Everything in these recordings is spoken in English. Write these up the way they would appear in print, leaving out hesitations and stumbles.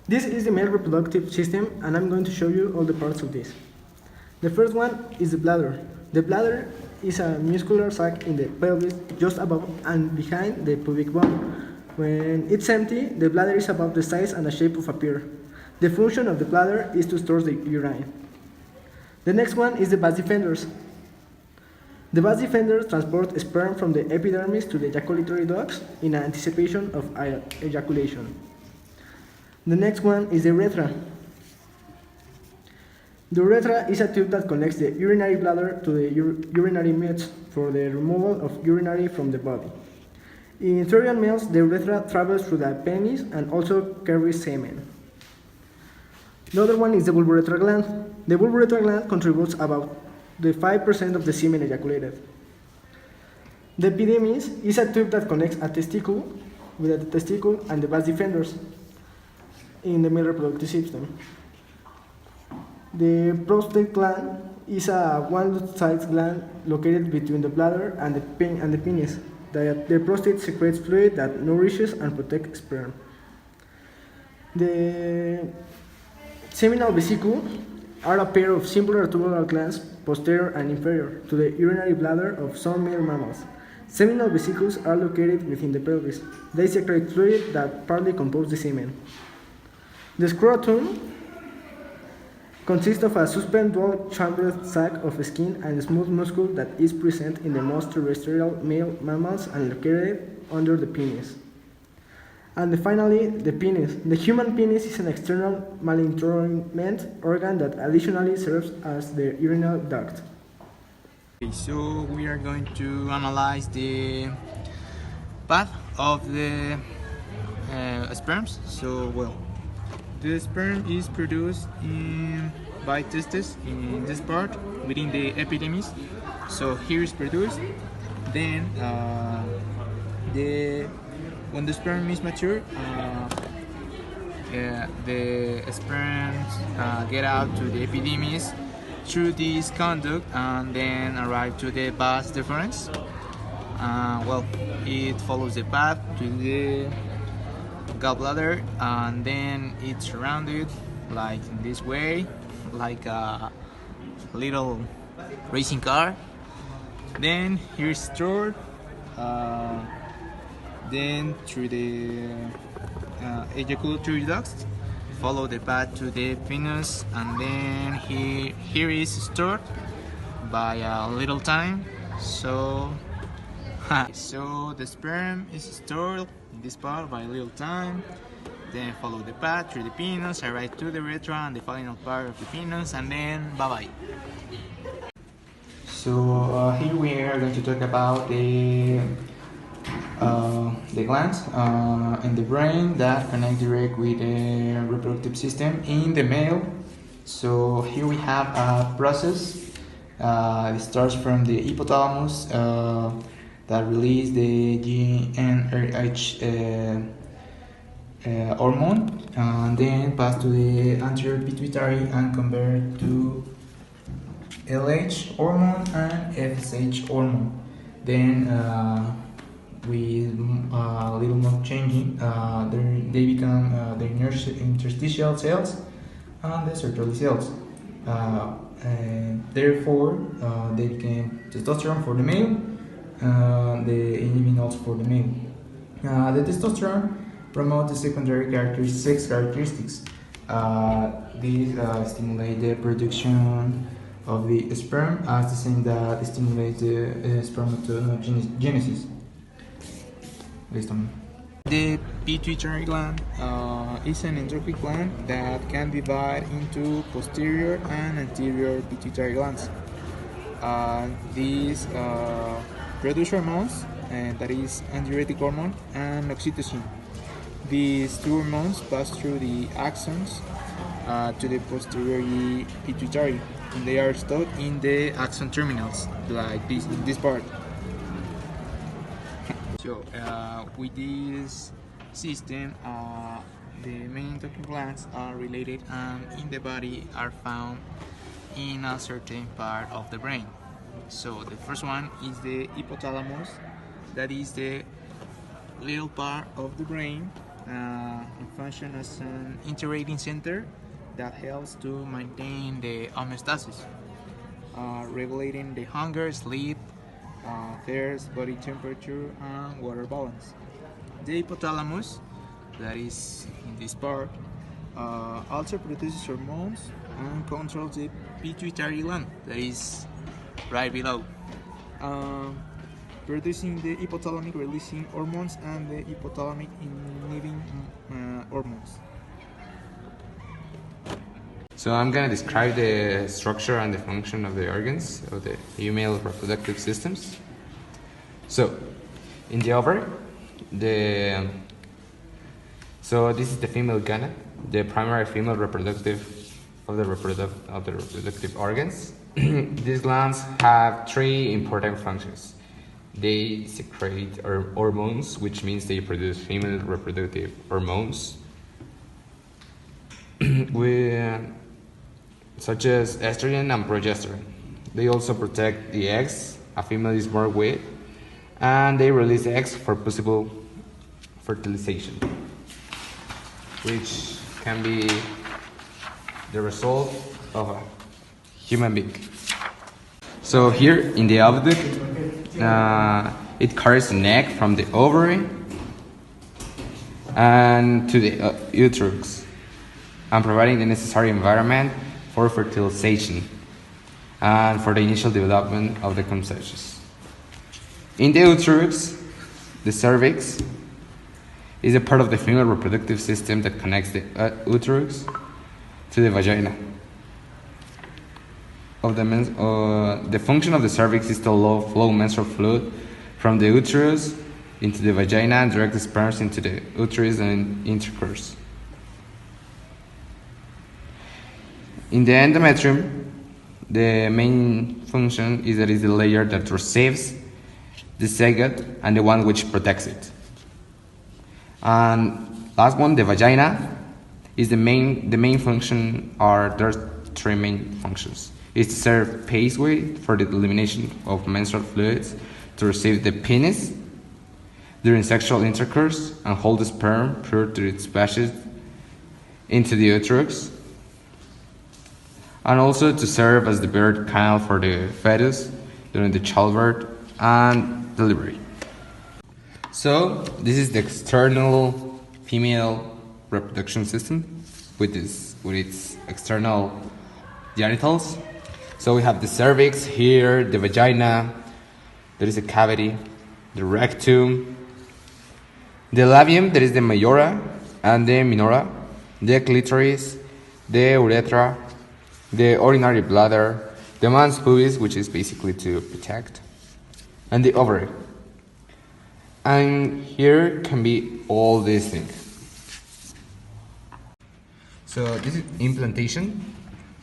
This is the male reproductive system, and I'm going to show you all the parts of this. The first one is the bladder. The bladder is a muscular sac in the pelvis just above and behind the pubic bone. When it's empty, the bladder is about the size and the shape of a pear. The function of the bladder is to store the urine. The next one is the vas deferens. The vas deferens transport sperm from the epidermis to the ejaculatory ducts in anticipation of ejaculation. The next one is the urethra. The urethra is a tube that connects the urinary bladder to the urinary meatus for the removal of urinary from the body. In Therian males, the urethra travels through the penis and also carries semen. The other one is the bulbourethral gland. The bulbourethral gland contributes about the 5% of the semen ejaculated. The epidermis is a tube that connects a testicle with the testicle and the vas deferens in the male reproductive system. The prostate gland is a one-sided gland located between the bladder and the penis. The prostate secretes fluid that nourishes and protects sperm. The seminal vesicles are a pair of simple arterial glands, posterior and inferior, to the urinary bladder of some male mammals. Seminal vesicles are located within the pelvis. They secrete fluid that partly composes the semen. The scrotum consists of a suspended dual-chambered sac of skin and smooth muscle that is present in the most terrestrial male mammals and located under the penis. And finally, the penis. The human penis is an external malinstrument organ that additionally serves as the urinary duct. Okay, so we are going to analyze the path of the sperms. The sperm is produced by testes in this part within the epidermis. So here is produced. Then when the sperm is mature, the sperms get out to the epidermis through this conduct and then arrive to the vas deferens. It follows the path to the gallbladder and then it's surrounded like in this way, like a little racing car. Then here's stored, then through the ejaculatory ducts, follow the path to the penis, and then here is stored by a little time. So the sperm is stored in this part by a little time, then follow the path through the penis, arrive to the urethra and the final part of the penis, and then bye-bye. So here we are going to talk about the glands in the brain that connect direct with the reproductive system in the male. So here we have a process. It starts from the hypothalamus that release the GnRH hormone, and then pass to the anterior pituitary and convert to LH hormone and FSH hormone. Then with a little more changing, they become the interstitial cells and the Sertoli cells. Therefore, they became testosterone for the male, the inhibin also for the male. The testosterone promotes the secondary sex characteristics. These stimulate the production of the sperm as the same that stimulates the spermatogenesis. The pituitary gland is an endocrine gland that can divide into posterior and anterior pituitary glands. These produce hormones, that is androgenetic hormone and oxytocin. These two hormones pass through the axons to the posterior pituitary, and they are stored in the axon terminals, like this in this part. So with this system, the main endocrine glands are related and in the body are found in a certain part of the brain. So the first one is the hypothalamus, that is the little part of the brain and function as an integrating center that helps to maintain the homeostasis, regulating the hunger, sleep, thirst, body temperature, and water balance. The hypothalamus, that is in this part, also produces hormones and controls the pituitary gland, that is right below, um, producing the hypothalamic releasing hormones and the hypothalamic inhibiting hormones. So I'm gonna describe the structure and the function of the organs of the female reproductive systems. So, in the ovary, so this is the female gonad, the primary female reproductive of the reproductive organs. These glands have three important functions. They secrete hormones, which means they produce female reproductive hormones, such as estrogen and progesterone. They also protect the eggs a female is born with, and they release eggs for possible fertilization, which can be the result of a human being. So here in the oviduct, it carries an egg from the ovary and to the uterus, and providing the necessary environment for fertilization and for the initial development of the conception. In the uterus, the cervix is a part of the female reproductive system that connects the uterus to the vagina. The function of the cervix is to allow flow menstrual fluid from the uterus into the vagina and direct the sperms into the uterus and intercourse. In the endometrium, the main function is that it is the layer that receives the zygote and the one which protects it. And last one, the vagina, is the main function. There's three main functions. It's to serve paceway for the elimination of menstrual fluids, to receive the penis during sexual intercourse, and hold the sperm prior to its passage into the uterus, and also to serve as the birth canal for the fetus during the childbirth and delivery. So this is the external female reproduction system with its external genitals. So we have the cervix here, the vagina, there is a cavity, the rectum, the labium, there is the majora and the minora, the clitoris, the urethra, the urinary bladder, the mons pubis, which is basically to protect, and the ovary. And here can be all these things. So this is implantation,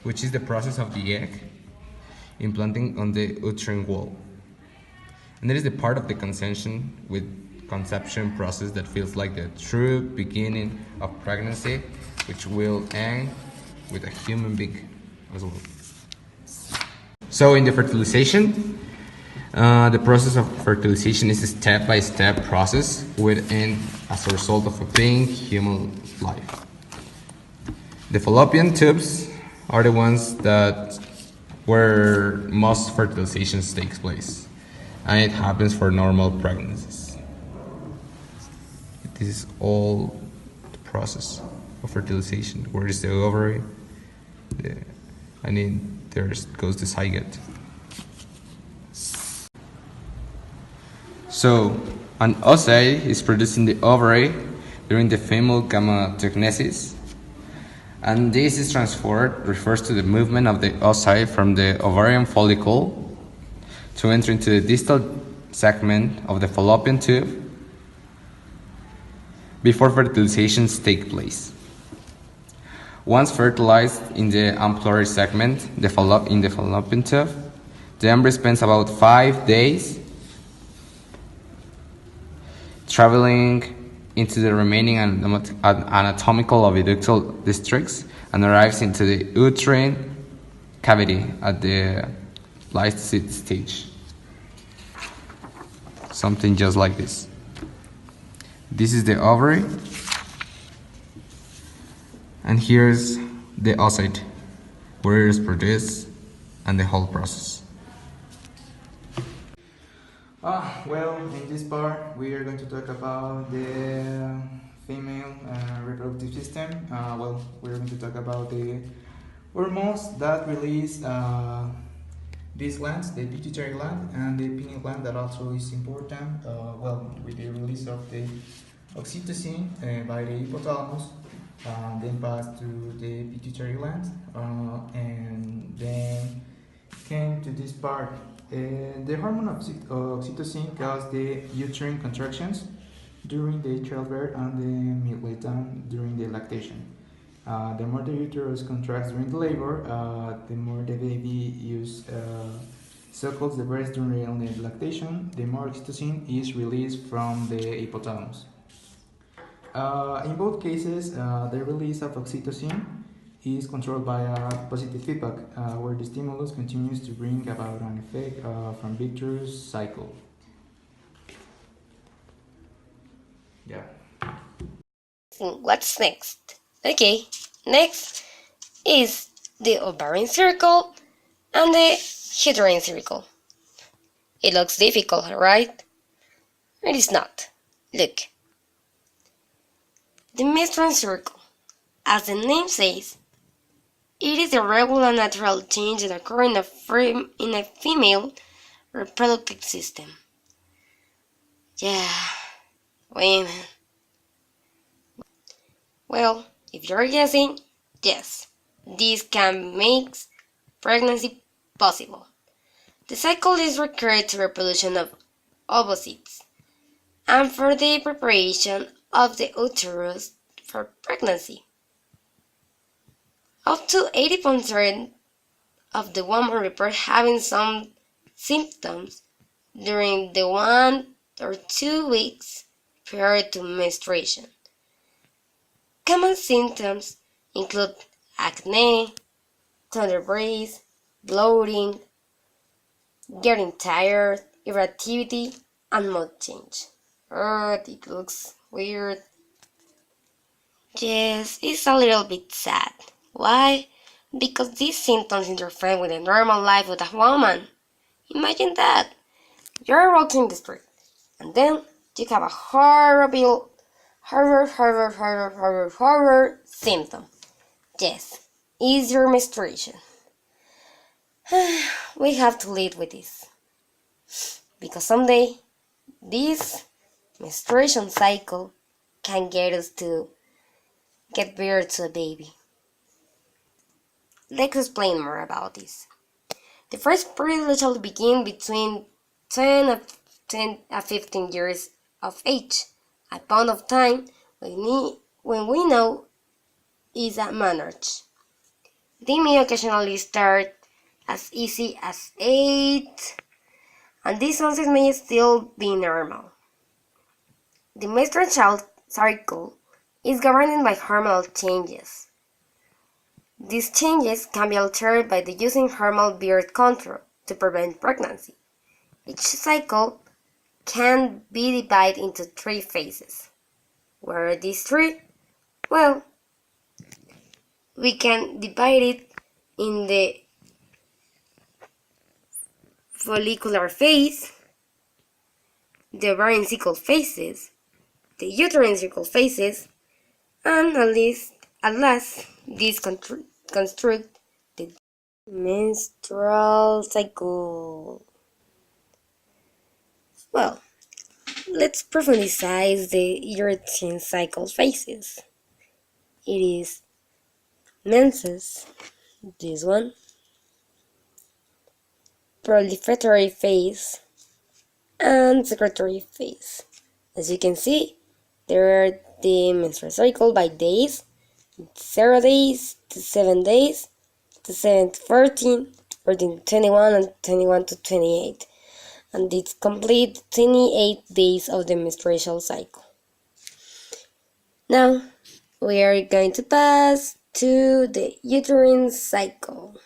which is the process of the egg implanting on the uterine wall. And there is the part of the conception process that feels like the true beginning of pregnancy, which will end with a human being as well. So in the fertilization, the process of fertilization is a step-by-step process within as a result of a being human life. The fallopian tubes are the ones where most fertilizations takes place, and it happens for normal pregnancies. This is all the process of fertilization. Where is the ovary? There goes the zygote. So, an oocyte is produced in the ovary during the female gametognesis, and this is refers to the movement of the oocyte from the ovarian follicle to enter into the distal segment of the fallopian tube before fertilizations take place. Once fertilized in the ampullary segment, in the fallopian tube, the embryo spends about 5 days traveling into the remaining anatomical oviductal districts and arrives into the uterine cavity at the Lysocete stage. Something just like this. This is the ovary, And here's the oocyte, where it is produced, and the whole process. Well, in this part, we are going to talk about the female reproductive system. We're going to talk about the hormones that release these glands, the pituitary gland and the pineal gland, that also is important. With the release of the oxytocin by the hypothalamus, then pass to the pituitary gland, and then came to this part. The hormone oxytocin causes the uterine contractions during the childbirth and the midway time during the lactation. The more the uterus contracts during the labor, the more the baby suckles the breast during the lactation, the more oxytocin is released from the hypothalamus. In both cases, the release of oxytocin is controlled by a positive feedback, where the stimulus continues to bring about an effect from virtuous cycle. Yeah. What's next? Okay, next is the ovarian circle and the uterine circle. It looks difficult, right? It is not. Look. The menstrual circle, as the name says, it is a regular natural change that occurs in a female reproductive system. Yeah, women. Well, if you're guessing, yes, this can make pregnancy possible. The cycle is required to reproduction of ovocytes and for the preparation of the uterus for pregnancy. Up to 80% of the women report having some symptoms during the 1 or 2 weeks prior to menstruation. Common symptoms include acne, tender breasts, bloating, getting tired, irritability, and mood change. It looks weird. Yes, it's a little bit sad. Why? Because these symptoms interfere with the normal life of a woman. Imagine that. You're walking the street, and then you have a horrible symptom. Yes, it's your menstruation. We have to live with this. Because someday, this menstruation cycle can get us to get birth to a baby. Let's explain more about this. The first period usually begins between 10 and 15 years of age, a point of time when we know is a menarche. They may occasionally start as easy as 8, and these months may still be normal. The menstrual cycle is governed by hormonal changes. These changes can be altered by the using hormonal birth control to prevent pregnancy. Each cycle can be divided into 3 phases. What are these 3? Well, we can divide it in the follicular phase, the ovarian cycle phases, the uterine cycle phases, and at last, this construct the menstrual cycle. Well, let's profundize the uterine cycle phases. It is menses, this one, proliferatory phase, and secretory phase. As you can see, there are the menstrual cycle by days, 0 days to 7 days, to 7 to 14, 14 to 21, and 21 to 28. And it's complete 28 days of the menstrual cycle. Now, we are going to pass to the uterine cycle.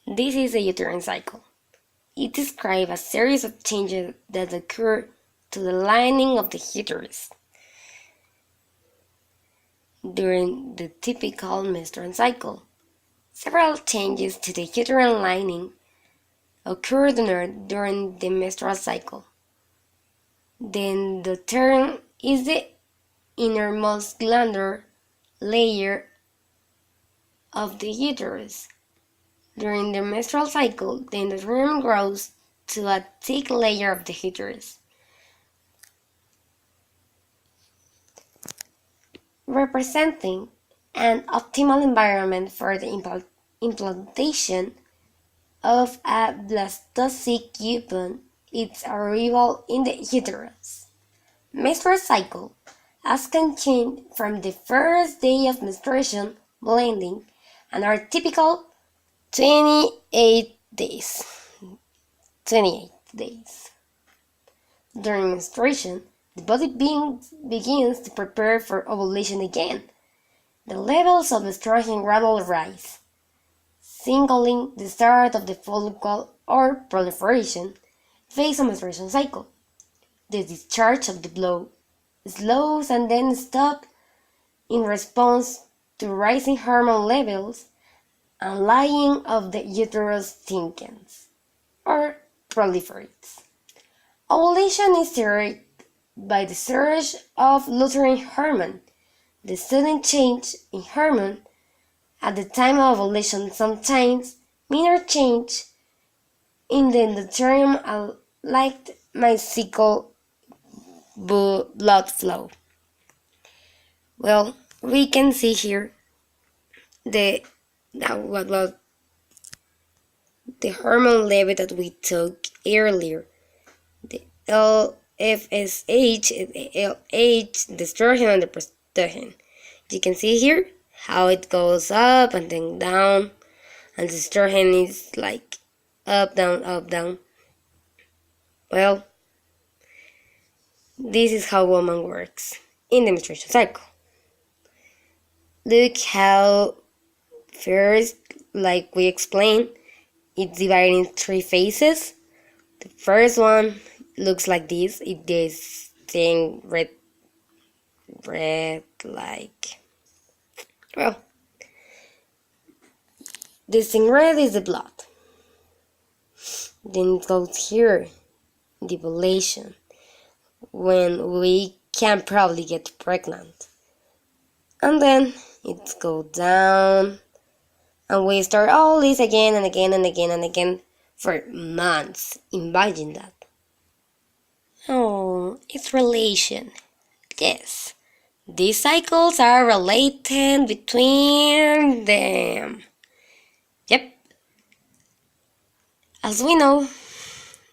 This is the uterine cycle. It describes a series of changes that occur to the lining of the uterus. during the typical menstrual cycle. Several changes to the uterine lining occur during the menstrual cycle. The endothelium is the innermost glandular layer of the uterus. During the menstrual cycle, the endothelium grows to a thick layer of the uterus, representing an optimal environment for the implantation of a blastocyst upon its arrival in the uterus. Menstrual cycle, as can change from the first day of menstruation, bleeding, and are typical 28 days. 28 days. During menstruation, the body begins to prepare for ovulation again. The levels of estrogen gradually rise, signaling the start of the follicle or proliferation phase of menstruation cycle. The discharge of the blood slows and then stops in response to rising hormone levels and lining of the uterus thickens or proliferates. Ovulation is triggered by the surge of lutein hormone. The sudden change in hormone at the time of ovulation sometimes minor change in the endothelium like mystical blood flow. Well, we can see here what the hormone level that we took earlier, the LFSH, the LH, the estrogen, and the progesterone. You can see here how it goes up and then down, and the estrogen is like up, down, up, down. Well, this is how woman works in the menstruation cycle. Look how first, like we explained, it's divided in 3 phases. The first one looks like this. It is thing red like, well, this thing red is the blood. Then it goes here, the ovulation, when we can probably get pregnant. And then it goes down, and we start all this again and again and again and again for months. Imagine that. Oh, it's relation. Yes, these cycles are related between them. Yep. As we know,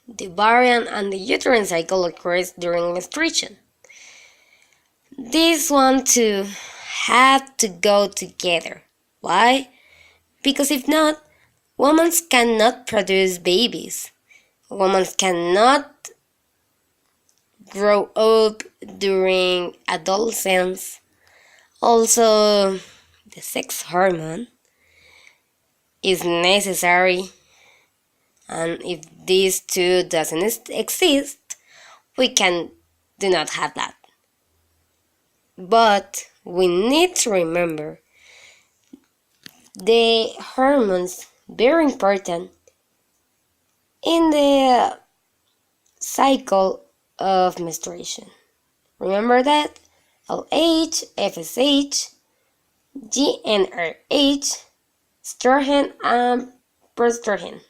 the ovarian and the uterine cycle occurs during menstruation. These one two have to go together. Why? Because if not, women cannot produce babies. Women cannot grow up during adolescence. Also, the sex hormone is necessary, and if these two doesn't exist, we do not have that. But we need to remember the hormones very important in the cycle of menstruation. Remember that LH, FSH, GnRH, estrogen, and progesterone.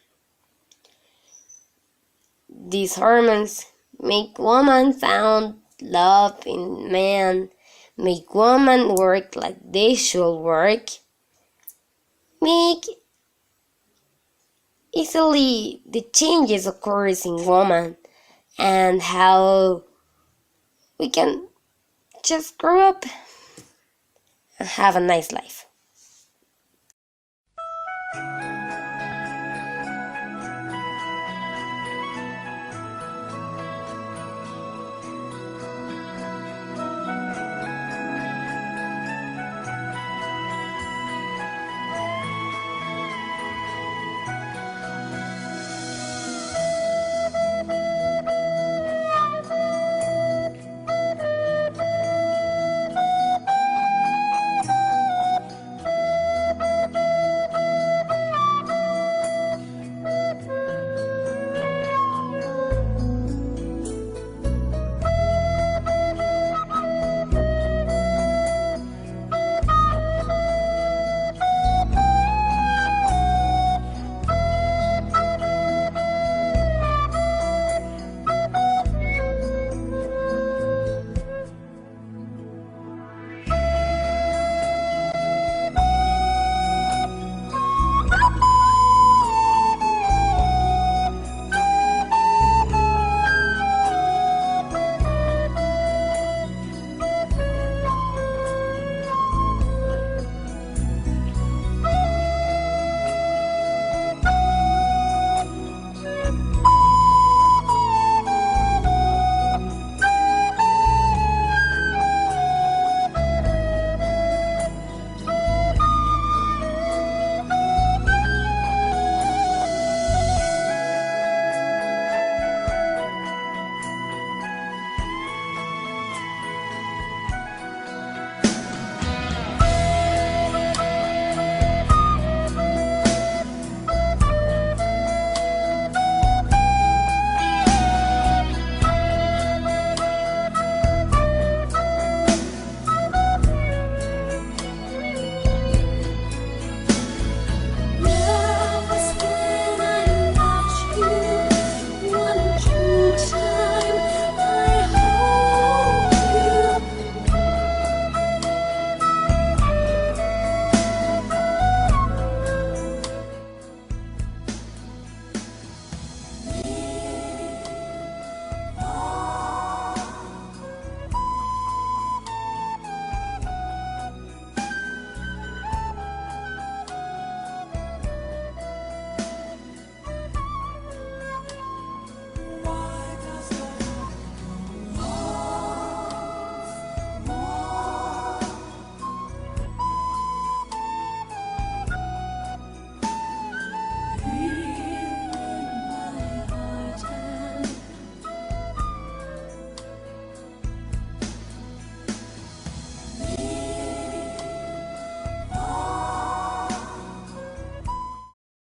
These hormones make women find love in men, make women work like they should work, make easily the changes occurs in woman, and how we can just grow up and have a nice life.